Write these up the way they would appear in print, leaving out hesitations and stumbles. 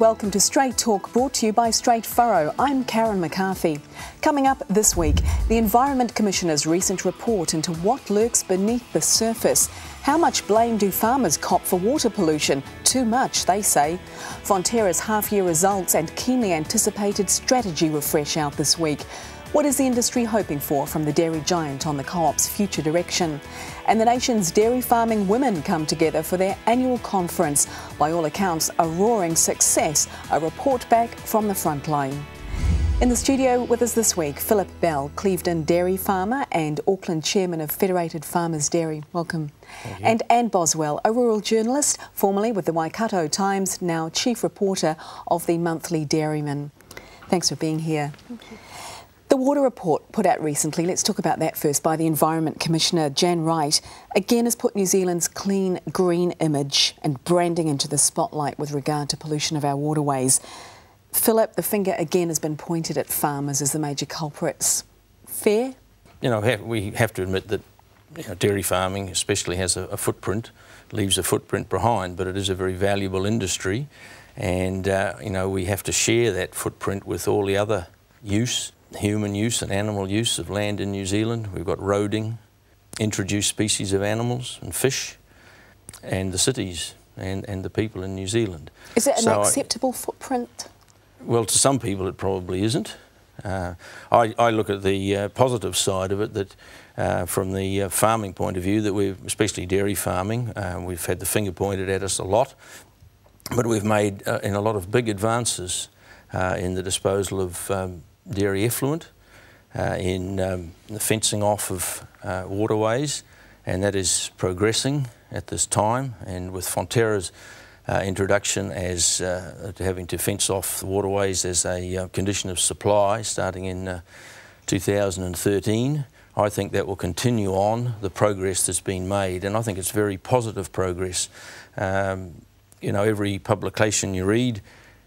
welcome to Straight Talk, brought to you by Straight Furrow. I'm Karen McCarthy. Coming up this week, the Environment Commissioner's recent report into what lurks beneath the surface. How much blame do farmers cop for water pollution? Too much, they say. Fonterra's half-year results and keenly anticipated strategy refresh out this week. What is the industry hoping for from the dairy giant on the co-op's future direction? And the nation's dairy farming women come together for their annual conference. By all accounts, a roaring success, a report back from the front line. In the studio with us this week, Phillip Bell, Clevedon dairy farmer and Auckland chairman of Federated Farmers Dairy. Welcome. And Anne Boswell, a rural journalist, formerly with the Waikato Times, now chief reporter of the Monthly Dairyman. Thanks for being here. Thank you. The water report put out recently, let's talk about that first, by the Environment Commissioner, Jan Wright, again has put New Zealand's clean, green image and branding into the spotlight with regard to pollution of our waterways. Phillip, the finger again has been pointed at farmers as the major culprits. Fair? You know, we have to admit that dairy farming especially has a footprint, leaves a footprint behind, but it is a very valuable industry, and we have to share that footprint with all the other use, human use and animal use of land in New Zealand. We've got roading, introduced species of animals and fish, and the cities and the people in New Zealand. Is it an acceptable footprint? Well, to some people it probably isn't. I look at the positive side of it, that from the farming point of view, that we've, especially dairy farming, we've had the finger pointed at us a lot, but we've made in a lot of big advances in the disposal of dairy effluent, in the fencing off of waterways, and that is progressing at this time. And with Fonterra's introduction as to having to fence off the waterways as a condition of supply starting in 2013, I think that will continue on the progress that's been made, and I think it's very positive progress. Every publication you read,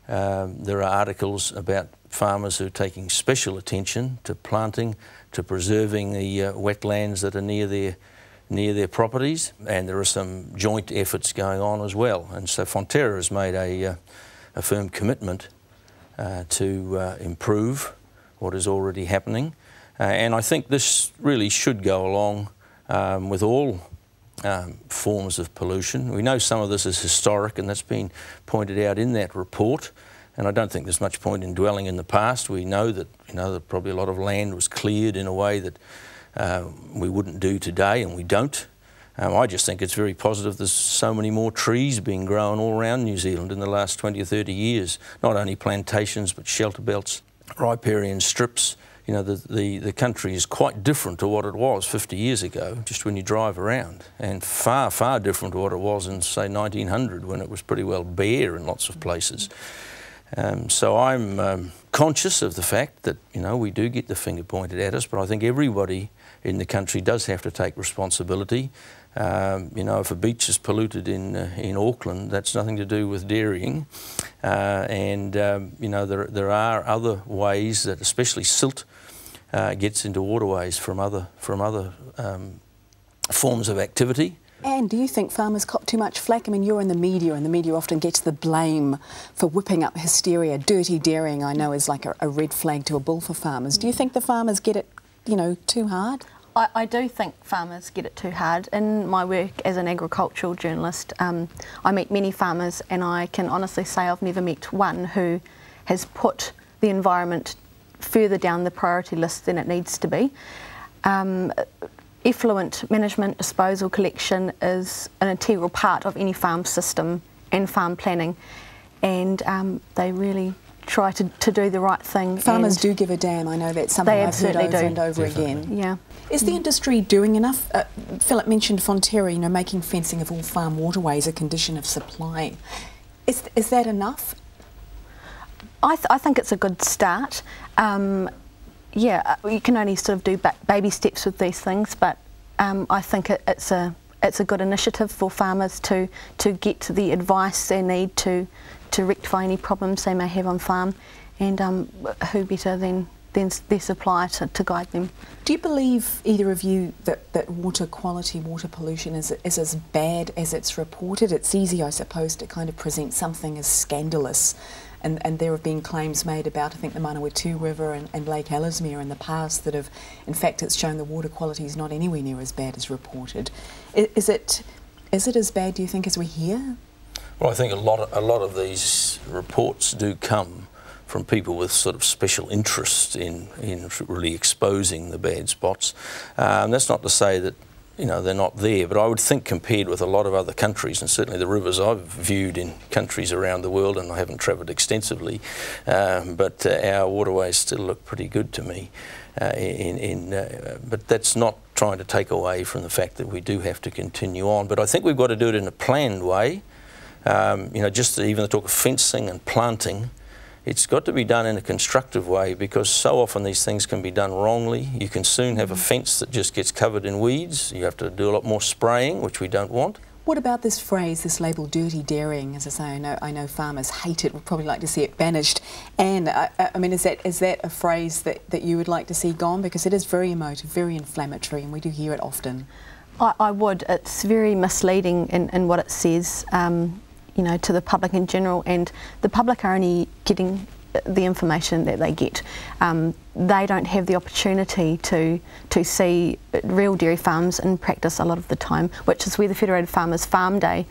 there are articles about farmers who are taking special attention to planting, to preserving the wetlands that are near their properties, and there are some joint efforts going on as well. And so Fonterra has made a firm commitment to improve what is already happening, and I think this really should go along with all forms of pollution. We know some of this is historic, and that's been pointed out in that report, and I don't think there's much point in dwelling in the past. We know that that probably a lot of land was cleared in a way that we wouldn't do today, and we don't. I just think it's very positive there's so many more trees being grown all around New Zealand in the last 20 or 30 years. Not only plantations, but shelter belts, riparian strips. The country is quite different to what it was 50 years ago, just when you drive around, and far, far different to what it was in, say, 1900, when it was pretty well bare in lots of places. So I'm conscious of the fact that, we do get the finger pointed at us, but I think everybody in the country does have to take responsibility. If a beach is polluted in Auckland, that's nothing to do with dairying. There are other ways that, especially silt, gets into waterways from other forms of activity. And do you think farmers cop too much flack? I mean, you're in the media, and the media often gets the blame for whipping up hysteria. Dirty dairying, I know, is like a red flag to a bull for farmers. Do you think the farmers get it, too hard? I do think farmers get it too hard. In my work as an agricultural journalist, I meet many farmers, and I can honestly say I've never met one who has put the environment further down the priority list than it needs to be. Effluent management, disposal, collection is an integral part of any farm system and farm planning, and they really try to do the right thing. Farmers do give a damn. I know that's something I've heard over and over again. Yeah. Is the industry doing enough? Phillip mentioned Fonterra, making fencing of all farm waterways a condition of supply. Is that enough? I think it's a good start. You can only sort of do baby steps with these things, but I think it's a good initiative for farmers to get the advice they need to rectify any problems they may have on farm, and who better than their supplier to guide them. Do you believe, either of you, that water quality, water pollution is as bad as it's reported? It's easy, I suppose, to kind of present something as scandalous. And there have been claims made about, I think, the Manawatu River and Lake Ellesmere in the past that have, in fact, it's shown the water quality is not anywhere near as bad as reported. Is it as bad, do you think, as we hear? Well, I think a lot of these reports do come from people with sort of special interest in really exposing the bad spots. That's not to say that, you know, they're not there, but I would think compared with a lot of other countries, and certainly the rivers I've viewed in countries around the world, and I haven't travelled extensively, but our waterways still look pretty good to me. But that's not trying to take away from the fact that we do have to continue on. But I think we've got to do it in a planned way. You know, just even the talk of fencing and planting, it's got to be done in a constructive way, because so often these things can be done wrongly. You can soon have a fence that just gets covered in weeds. You have to do a lot more spraying, which we don't want. What about this phrase, this label, dirty dairying? As I say, I know farmers hate it, would probably like to see it banished. And I mean, is that a phrase that you would like to see gone? Because it is very emotive, very inflammatory, and we do hear it often. I would. It's very misleading in what it says. You know, to the public in general, and the public are only getting the information that they get. They don't have the opportunity to see real dairy farms in practice a lot of the time, which is where the Federated Farmers Farm Day,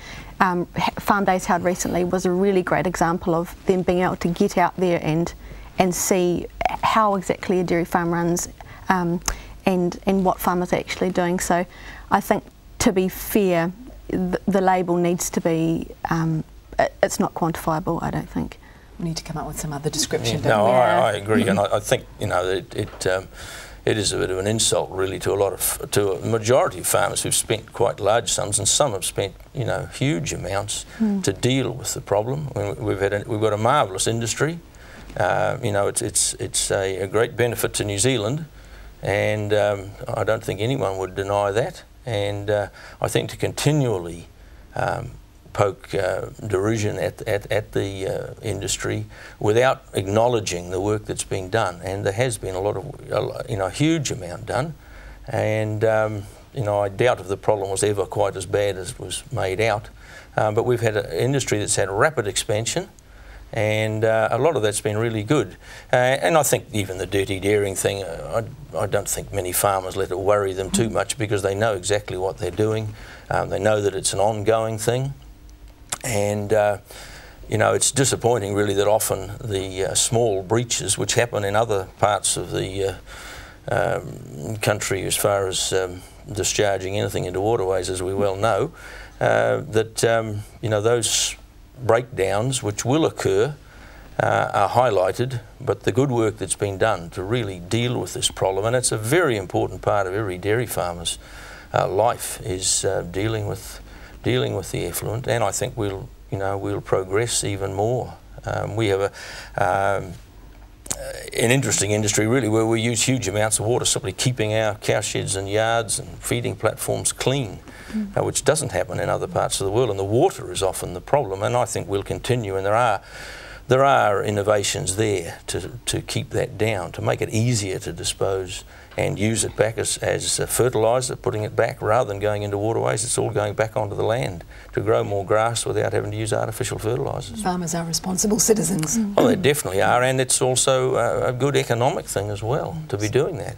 Farm Days held recently, was a really great example of them being able to get out there and see how exactly a dairy farm runs, and what farmers are actually doing. So I think, to be fair, the label needs to be, it's not quantifiable, I don't think. We need to come up with some other description. No, I agree, and I think, you know, it is a bit of an insult really to a majority of farmers who've spent quite large sums, and some have spent, you know, huge amounts to deal with the problem. We've got a marvellous industry. You know, it's a great benefit to New Zealand, and I don't think anyone would deny that. And I think to continually poke derision at the industry without acknowledging the work that's been done, and there has been a huge amount done, and you know, I doubt if the problem was ever quite as bad as was made out, but we've had an industry that's had rapid expansion, and a lot of that's been really good. And I think even the dirty dairying thing, I don't think many farmers let it worry them too much, because they know exactly what they're doing. They know that it's an ongoing thing. And, you know, it's disappointing really that often the small breaches, which happen in other parts of the country as far as discharging anything into waterways, as we well know, that, you know, those breakdowns which will occur are highlighted, but the good work that's been done to really deal with this problem, and it's a very important part of every dairy farmer's life, is dealing with the effluent, and I think we'll progress even more. We have an interesting industry really, where we use huge amounts of water simply keeping our cow sheds and yards and feeding platforms clean, which doesn't happen in other parts of the world, and the water is often the problem, and I think we'll continue, and there are innovations there to keep that down, to make it easier to dispose and use it back as fertiliser, putting it back rather than going into waterways. It's all going back onto the land to grow more grass without having to use artificial fertilisers. Farmers are responsible citizens. Well, they definitely are, and it's also a good economic thing as well to be doing that.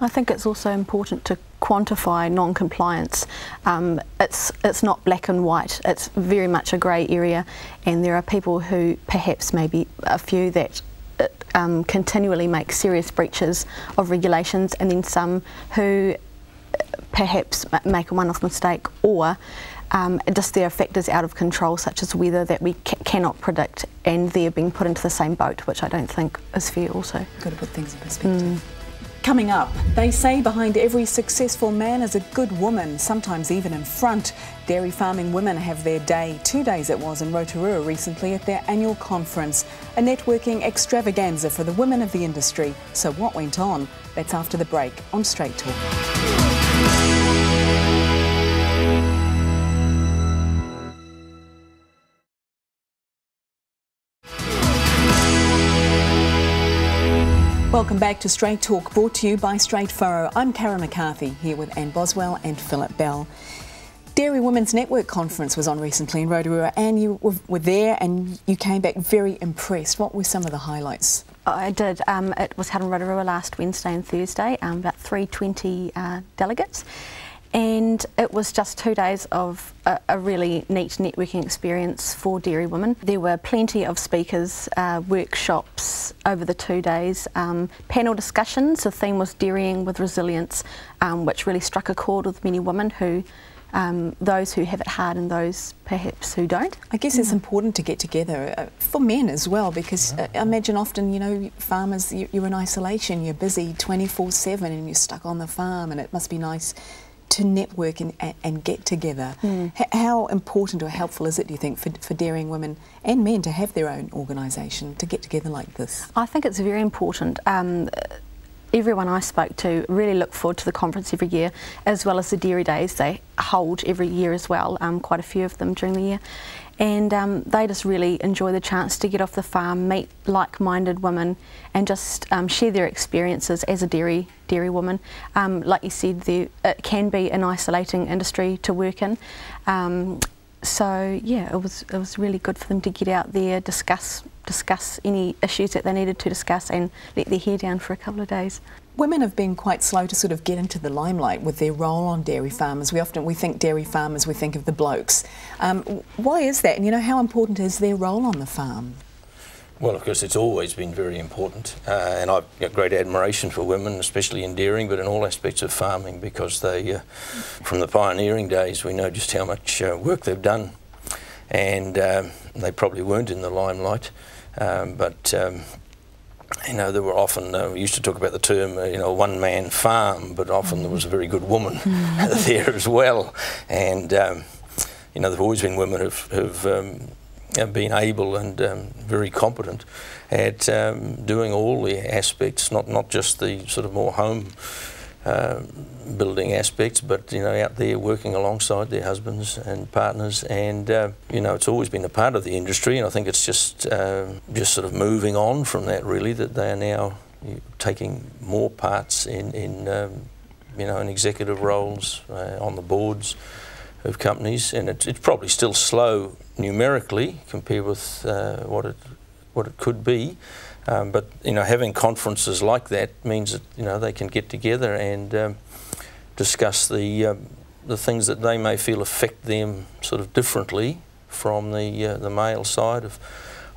I think it's also important to quantify non-compliance. It's not black and white, it's very much a grey area, and there are people who, perhaps maybe a few, that continually make serious breaches of regulations, and then some who perhaps make a one-off mistake, or just there are factors out of control such as weather that we cannot predict, and they're being put into the same boat, which I don't think is fair also. Got to put things in perspective. Coming up, they say behind every successful man is a good woman, sometimes even in front. Dairy farming women have their day, 2 days it was, in Rotorua recently at their annual conference, a networking extravaganza for the women of the industry. So what went on? That's after the break on Straight Talk. Welcome Welcome back to Straight Talk, brought to you by Straight Furrow. I'm Karen McCarthy, here with Boswell and Phillip Bell. Dairy Women's Network Conference was on recently in Rotorua, and you were there and you came back very impressed. What were some of the highlights? I did. It was held in Rotorua last Wednesday and Thursday, about 320 delegates. And it was just 2 days of a really neat networking experience for dairy women. There were plenty of speakers, workshops over the 2 days, panel discussions. The theme was Dairying with Resilience, which really struck a chord with many women who, those who have it hard and those perhaps who don't. I guess it's important to get together for men as well, because I imagine often, you know, farmers, you're in isolation, you're busy 24/7 and you're stuck on the farm, and it must be nice to network and get together. How important or helpful is it, do you think, for dairying women and men to have their own organisation, to get together like this? I think it's very important. Everyone I spoke to really look forward to the conference every year, as well as the dairy days they hold every year as well, quite a few of them during the year. And they just really enjoy the chance to get off the farm, meet like-minded women and just share their experiences as a dairy woman. Like you said, it can be an isolating industry to work in. So yeah, it was really good for them to get out there, discuss any issues that they needed to discuss and let their hair down for a couple of days. Women have been quite slow to sort of get into the limelight with their role on dairy farmers. We think dairy farmers, we think of the blokes. Why is that? And you know, how important is their role on the farm? Well, of course, it's always been very important, and I've got great admiration for women, especially in dairying, but in all aspects of farming, because they, from the pioneering days, we know just how much work they've done, and they probably weren't in the limelight, but you know, there were often, we used to talk about the term, you know, one-man farm, but often there was a very good woman there as well, and you know, there have always been women who've been able and very competent at doing all the aspects, not just the sort of more home building aspects, but you know, out there working alongside their husbands and partners, and you know, it's always been a part of the industry, and I think it's just sort of moving on from that, really, that they are now taking more parts in you know, in executive roles on the boards of companies, and it's probably still slow numerically compared with what it could be, but you know, having conferences like that means that, you know, they can get together and discuss the things that they may feel affect them sort of differently from the male side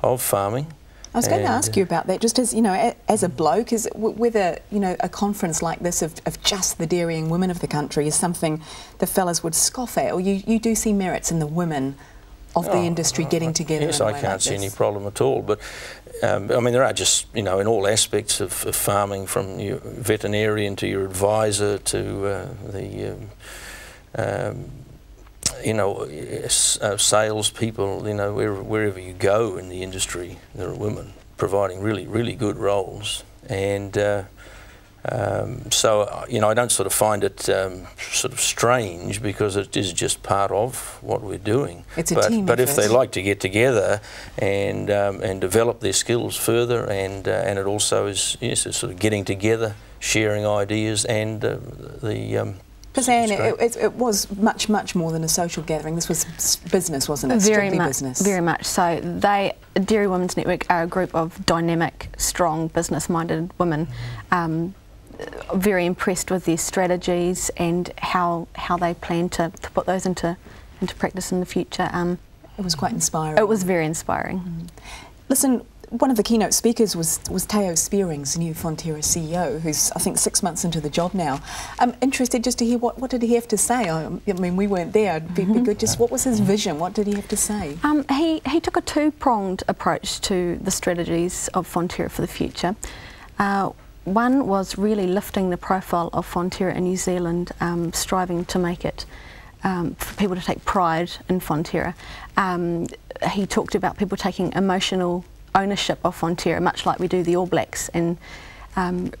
of farming. I was going to ask you about that, just as, you know, as a bloke, is whether, you know, a conference like this of just the dairying women of the country is something the fellas would scoff at, or you do see merits in the women of the industry getting together? Yes, I can't see any problem at all, but I mean, there are just, you know, in all aspects of farming, from your veterinarian to your advisor to you know, salespeople, you know, wherever you go in the industry, there are women providing really good roles, and so, you know, I don't sort of find it sort of strange, because it is just part of what we're doing. It's a team but effort. If they like to get together and develop their skills further, and it also is, yes, it's sort of getting together, sharing ideas, and because Anne, it was much more than a social gathering. This was business, wasn't it? Very Strictly much, business. very much. So Dairy Women's Network are a group of dynamic, strong, business-minded women. Very impressed with their strategies and how they plan to put those into practice in the future. It was quite inspiring. It was very inspiring. Listen, one of the keynote speakers was Teo Spearing's new Fonterra CEO, who's, I think, 6 months into the job now. I'm interested just to hear what did he have to say. I mean, we weren't there. It'd be good. Just what was his vision? What did he have to say? He took a two-pronged approach to the strategies of Fonterra for the future. One was really lifting the profile of Fonterra in New Zealand, striving to make it for people to take pride in Fonterra. He talked about people taking emotional ownership of Fonterra, much like we do the All Blacks, and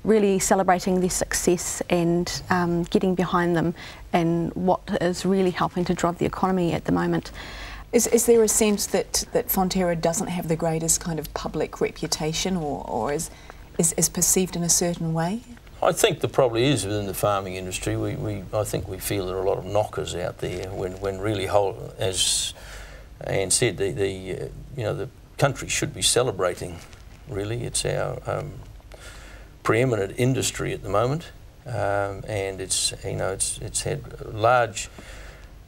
really celebrating their success and getting behind them and what is really helping to drive the economy at the moment. Is there a sense that Fonterra doesn't have the greatest kind of public reputation, or is is perceived in a certain way? I think there probably is within the farming industry. I think we feel there are a lot of knockers out there when really, as Anne said, the country should be celebrating. Really, it's our preeminent industry at the moment, and it's had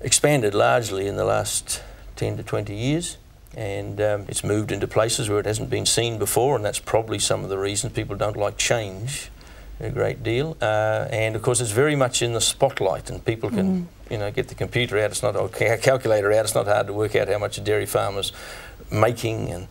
expanded largely in the last 10 to 20 years. And it's moved into places where it hasn't been seen before, and that's probably some of the reasons people don't like change a great deal. And of course, it's very much in the spotlight, and people can, get the computer out. It's not a calculator out. It's not hard to work out how much a dairy farmer's making and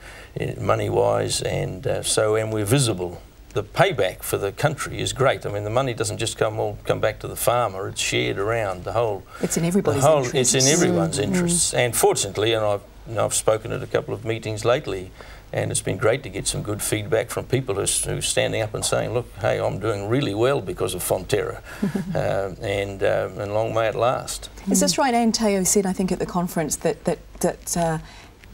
money-wise, and we're visible. The payback for the country is great. I mean, the money doesn't just come back to the farmer. It's shared around the whole. It's in everybody's interests. It's in everyone's interests, and fortunately, and I've spoken at a couple of meetings lately, and it's been great to get some good feedback from people who's standing up and saying, look, hey, I'm doing really well because of Fonterra, and long may it last. Is this right? Anne Teo said, I think, at the conference that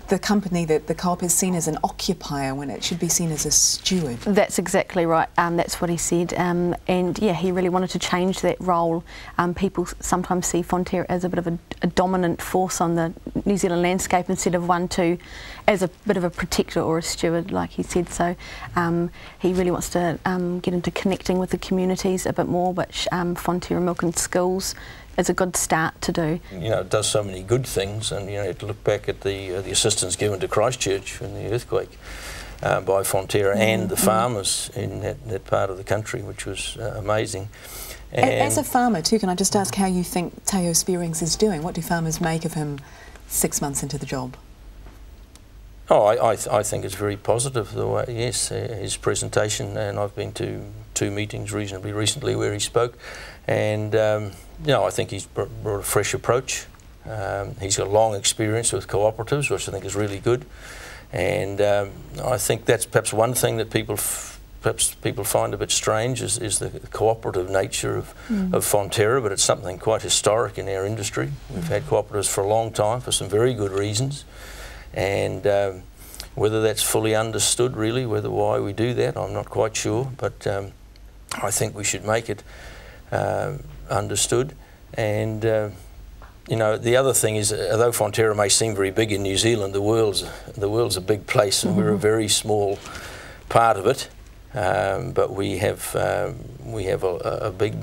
the company, that the co-op is seen as an occupier when it should be seen as a steward. That's exactly right. That's what he said. And yeah, he really wanted to change that role. People sometimes see Fonterra as a bit of a dominant force on the New Zealand landscape instead of one as a bit of a protector or a steward, like he said. So he really wants to get into connecting with the communities a bit more, which Fonterra Milk and Schools is a good start to do. It does so many good things, and to look back at the assistance given to Christchurch in the earthquake by Fonterra and the farmers in that part of the country, which was amazing. And as a farmer too, can I just ask how you think Teo Spearings is doing? What do farmers make of him 6 months into the job? Oh, I think it's very positive, the way, yes, his presentation, and I've been to 2 meetings reasonably recently where he spoke, and I think he's brought a fresh approach. He's got long experience with cooperatives, which I think is really good, and I think that's perhaps one thing that people find a bit strange is the cooperative nature of Fonterra, but it's something quite historic in our industry. We've had cooperatives for a long time for some very good reasons. And whether that's fully understood, really, why we do that, I'm not quite sure. But I think we should make it understood. And the other thing is, although Fonterra may seem very big in New Zealand, the world's a big place, and we're a very small part of it. But we have a big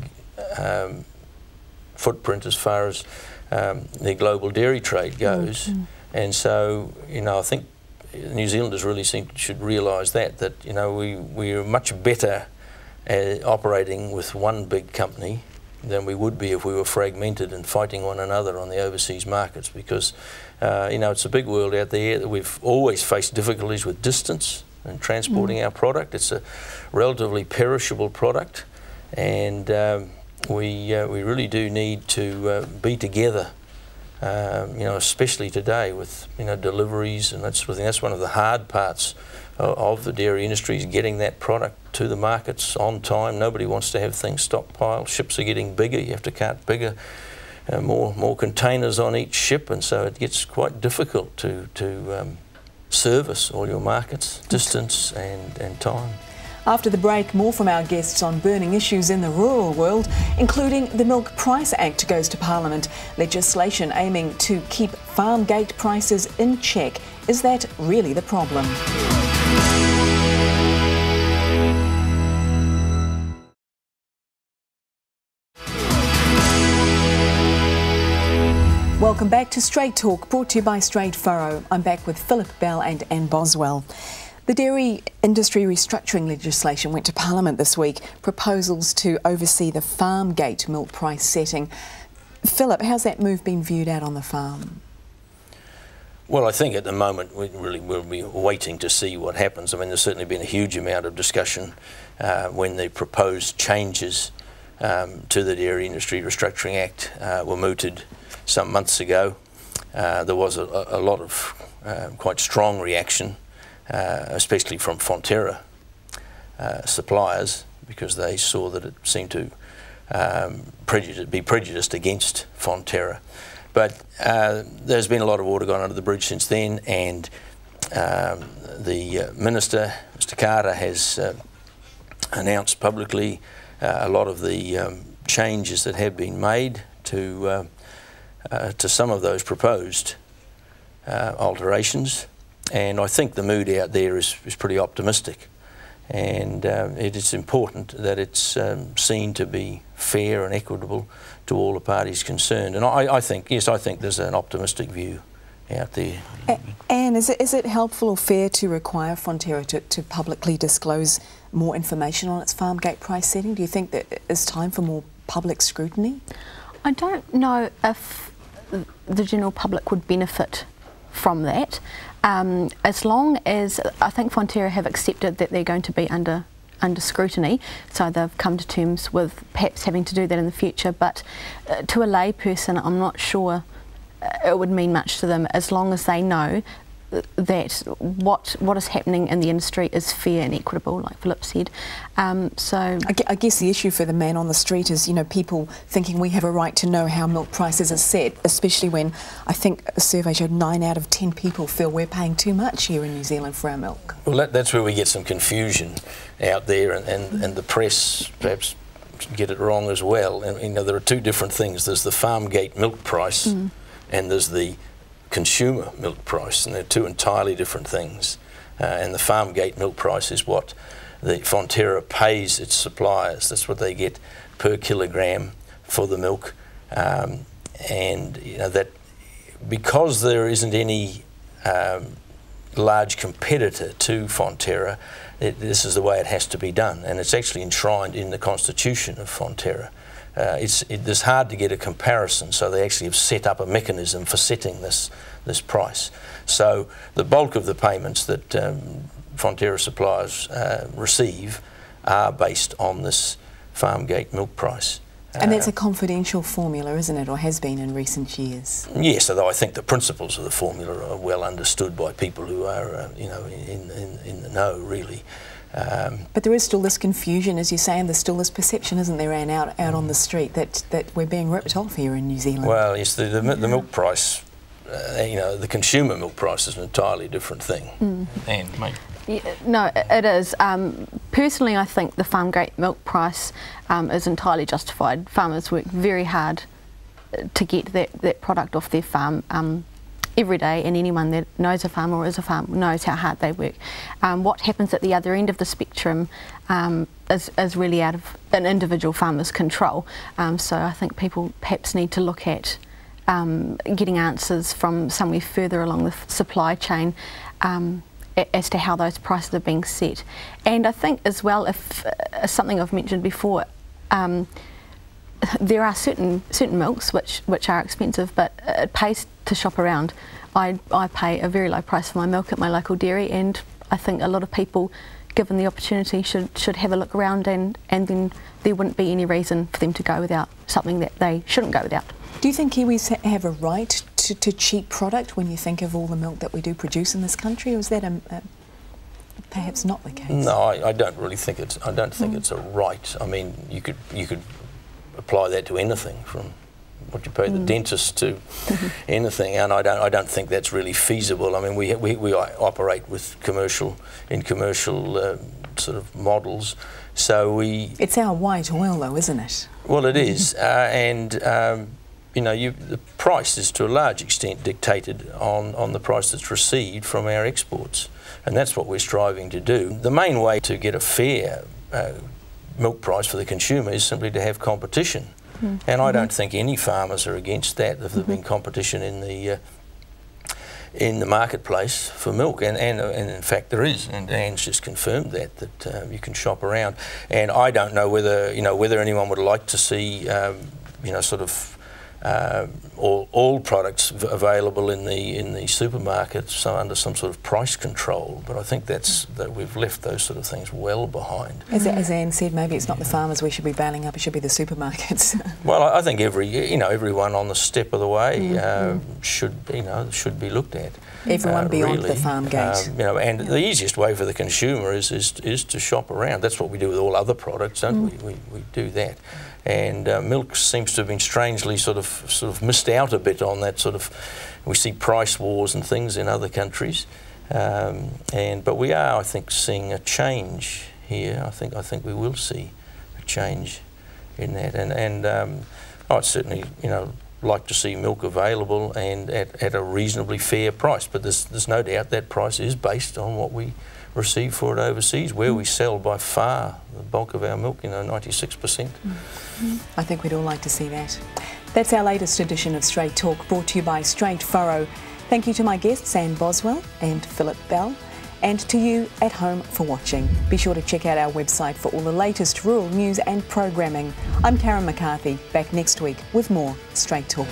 footprint as far as the global dairy trade goes. And so, I think New Zealanders really should realise that we're much better at operating with one big company than we would be if we were fragmented and fighting one another on the overseas markets, because, it's a big world out there that we've always faced difficulties with distance and transporting our product. It's a relatively perishable product, and we really do need to be together. Especially today with deliveries and that sort of thing. That's one of the hard parts of the dairy industry, is getting that product to the markets on time. Nobody wants to have things stockpiled. Ships are getting bigger. You have to cart bigger, more containers on each ship, and so it gets quite difficult to service all your markets, distance and time. After the break, more from our guests on burning issues in the rural world, including the Milk Price Act goes to Parliament, legislation aiming to keep farm gate prices in check. Is that really the problem? Welcome back to Straight Talk, brought to you by Straight Furrow. I'm back with Phillip Bell and Anne Boswell. The dairy industry restructuring legislation went to Parliament this week, proposals to oversee the farm gate milk price setting. Phillip, how's that move been viewed out on the farm? Well, I think at the moment we'll be waiting to see what happens. I mean, there's certainly been a huge amount of discussion when the proposed changes to the Dairy Industry Restructuring Act were mooted some months ago. There was a lot of quite strong reaction, especially from Fonterra suppliers, because they saw that it seemed to be prejudiced against Fonterra. But there's been a lot of water gone under the bridge since then, and the Minister, Mr Carter, has announced publicly a lot of the changes that have been made to some of those proposed alterations, and I think the mood out there is pretty optimistic, and it is important that it's seen to be fair and equitable to all the parties concerned. And I think, yes, I think there's an optimistic view out there. And is it helpful or fair to require Fonterra to publicly disclose more information on its farm gate price setting? Do you think that it's time for more public scrutiny? I don't know if the general public would benefit from that, as long as I think Fonterra have accepted that they're going to be under scrutiny, so they've come to terms with perhaps having to do that in the future. But to a lay person, I'm not sure it would mean much to them, as long as they know that what is happening in the industry is fair and equitable, like Phillip said. So I guess the issue for the man on the street is, you know, people thinking we have a right to know how milk prices are set, especially when I think a survey showed 9 out of 10 people feel we're paying too much here in New Zealand for our milk. Well, that's where we get some confusion out there, and the press perhaps get it wrong as well. And, you know, there are two different things. There's the farm gate milk price and there's the consumer milk price, and they're two entirely different things. And the farm gate milk price is what the Fonterra pays its suppliers. That's what they get per kilogram for the milk, and you know that because there isn't any large competitor to Fonterra, this is the way it has to be done, and it's actually enshrined in the constitution of Fonterra. It's hard to get a comparison, so they actually have set up a mechanism for setting this price. So the bulk of the payments that Fonterra suppliers receive are based on this farm gate milk price. And that's a confidential formula, isn't it, or has been in recent years? Yes, although I think the principles of the formula are well understood by people who are, you know, in the know, really. But there is still this confusion, as you say, and there's still this perception, isn't there, Anne, out on the street that we're being ripped off here in New Zealand? Well, yes, the milk price, you know, the consumer milk price is an entirely different thing. And no, it is. Personally, I think the farm gate milk price is entirely justified. Farmers work very hard to get that product off their farm every day, and anyone that knows a farm or is a farm knows how hard they work. What happens at the other end of the spectrum is really out of an individual farmer's control. So I think people perhaps need to look at getting answers from somewhere further along the supply chain as to how those prices are being set. And I think as well, if something I've mentioned before, there are certain milks which are expensive, but it pays to shop around. I pay a very low price for my milk at my local dairy, and I think a lot of people, given the opportunity, should have a look around, and then there wouldn't be any reason for them to go without something that they shouldn't go without. Do you think Kiwis have a right to cheap product when you think of all the milk that we do produce in this country, or is that perhaps not the case? No, I don't really think it's. I don't think it's a right. I mean, you could apply that to anything, from what you pay the dentist to anything, and I don't think that's really feasible. I mean, we operate with commercial sort of models, so It's our white oil, though, isn't it? Well, it is, and you know, the price is to a large extent dictated on the price that's received from our exports, and that's what we're striving to do. The main way to get a fair milk price for the consumer is simply to have competition, and I don't think any farmers are against that if there's been competition in the marketplace for milk, and in fact there is, and Anne's just confirmed that you can shop around, and I don't know whether anyone would like to see you know, sort of all products available in the supermarkets, so under some sort of price control. But I think that we've left those sort of things well behind. As Anne said, maybe it's not the farmers we should be bailing up; it should be the supermarkets. Well, I think everyone on the step of the way should be looked at. Everyone beyond really. the farm gate. You know, and the easiest way for the consumer is to shop around. That's what we do with all other products, don't we? We do that. And milk seems to have been strangely sort of missed out a bit on that sort of. We see price wars and things in other countries, but we are, I think, seeing a change here, I think we will see a change in that. And I'd certainly, you know, like to see milk available and at a reasonably fair price. But there's no doubt that price is based on what we receive for it overseas, where we sell by far the bulk of our milk, you know, 96%. I think we'd all like to see that. That's our latest edition of Straight Talk, brought to you by Straight Furrow. Thank you to my guests, Anne Boswell and Phillip Bell, and to you at home for watching. Be sure to check out our website for all the latest rural news and programming. I'm Karen McCarthy, back next week with more Straight Talk.